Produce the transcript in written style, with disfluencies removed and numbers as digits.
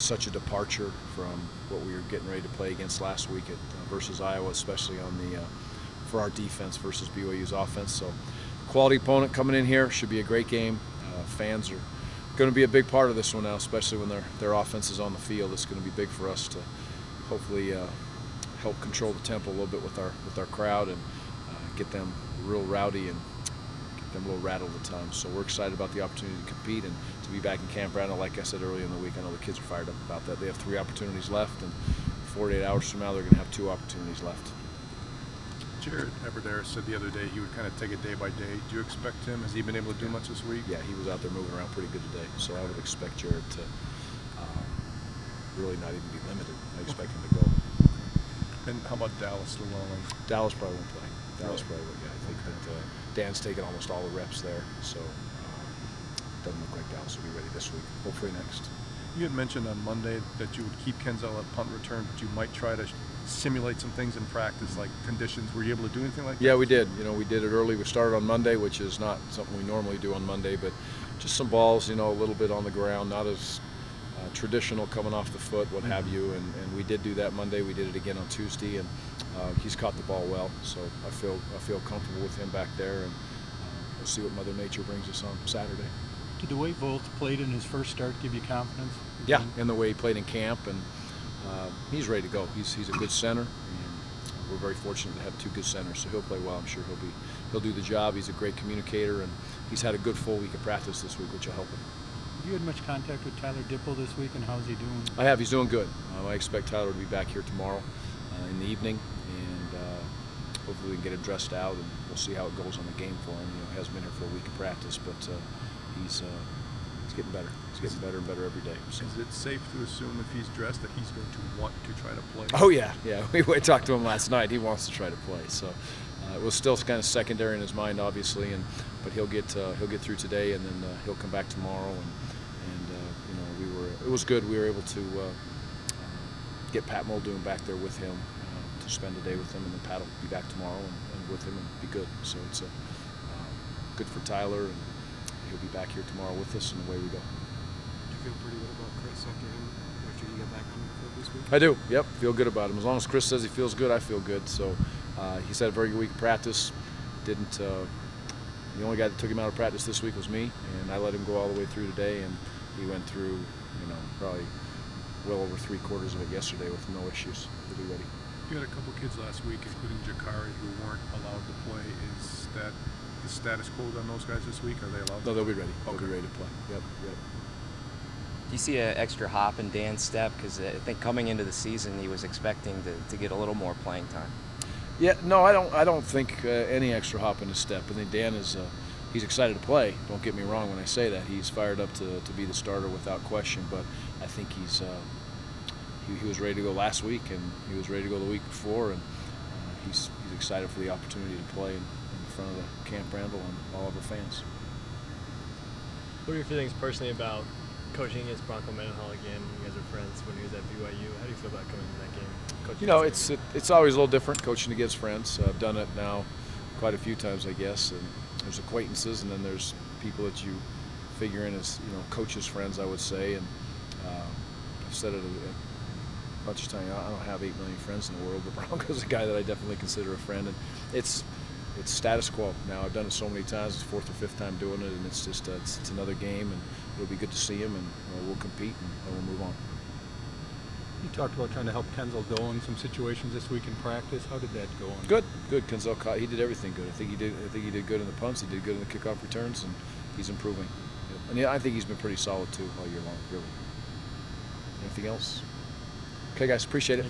such a departure from what we were getting ready to play against last week versus Iowa, especially on the for our defense versus BYU's offense. So, quality opponent coming in here, should be a great game. Fans are going to be a big part of this one now, especially when their offense is on the field. It's going to be big for us to hopefully help control the tempo a little bit with our crowd and get them real rowdy and get them a little rattled at times. So we're excited about the opportunity to compete and to be back in Camp Randall. Like I said earlier in the week, I know the kids are fired up about that. They have 3 opportunities left, and 48 hours from now they're going to have 2 opportunities left. Jared Everdare said the other day he would kind of take it day by day. Do you expect him? Has he been able to do much this week? Yeah, he was out there moving around pretty good today, so I would expect Jared to really not even be limited. I expect him to go. And how about Dallas Llewellyn? Dallas probably won't play. Dallas probably won't. Yeah, I think that Dan's taken almost all the reps there, so it doesn't look like Dallas will be ready this week. Hopefully next. You had mentioned on Monday that you would keep Kenzel at punt return, but you might try to simulate some things in practice, like conditions. Were you able to do anything like that? Yeah, we did. You know, we did it early. We started on Monday, which is not something we normally do on Monday, but just some balls, you know, a little bit on the ground, not as traditional coming off the foot, what have you. And we did do that Monday. We did it again on Tuesday, and he's caught the ball well. So I feel comfortable with him back there, and we'll see what Mother Nature brings us on Saturday. Did the way Volt played in his first start give you confidence? Yeah, and the way he played in camp, and he's ready to go. He's a good center, and we're very fortunate to have 2 good centers. So he'll play well. I'm sure he'll do the job. He's a great communicator, and he's had a good full week of practice this week, which will help him. Have you had much contact with Tyler Dipple this week, and how's he doing? I have. He's doing good. I expect Tyler to be back here tomorrow in the evening, and hopefully we can get him dressed out, and we'll see how it goes on the game for him. You know, he hasn't been here for a week of practice, but he's getting better. He's getting better and better every day. So. Is it safe to assume if he's dressed that he's going to want to try to play? Oh yeah. We talked to him last night. He wants to try to play. So it was still kind of secondary in his mind, obviously, but he'll get through today, and then he'll come back tomorrow. And you know, it was good. We were able to get Pat Muldoon back there with him to spend the day with him, and then Pat will be back tomorrow and with him and be good. So it's good for Tyler, and he'll be back here tomorrow with us, and away we go. Do you feel pretty good about Chris after he got back on the field this week? I do. Yep, feel good about him. As long as Chris says he feels good, I feel good. So he's had a very good week of practice. The only guy that took him out of practice this week was me, and I let him go all the way through today, and he went through, you know, probably well over 3/4 of it yesterday with no issues. He'll be ready. You had a couple kids last week, including Jakari, who weren't allowed to play. Is that the status quo on those guys this week? Are they allowed? No, they'll be ready. Okay. They'll be ready to play. Yep. Do you see an extra hop in Dan's step? Because I think coming into the season, he was expecting to get a little more playing time. Yeah, no, I don't think any extra hop in his step. I think Dan is he's excited to play. Don't get me wrong when I say that. He's fired up to be the starter without question. But I think he was ready to go last week, and he was ready to go the week before, and he's excited for the opportunity to play in front of the Camp Randall and all of the fans. What are your feelings personally about coaching against Bronco Mendenhall again? You guys are friends when he was at BYU. How do you feel about coming to that game? You know, it's always a little different coaching against friends. I've done it now quite a few times, I guess. And there's acquaintances, and then there's people that you figure in as, you know, coaches' friends, I would say. And I've said it a bunch of times. I don't have 8 million friends in the world, but Bronco's a guy that I definitely consider a friend. And it's status quo now. I've done it so many times. It's 4th or 5th time doing it, and it's just it's another game, and it'll be good to see him, and we'll compete, and we'll move on. You talked about trying to help Kenzel go in some situations this week in practice. How did that go? Good. Kenzel caught. He did everything good. I think he did good in the punts. He did good in the kickoff returns, and he's improving. Yep. And yeah, I think he's been pretty solid too all year long. Really. Anything else? Okay, guys. Appreciate it.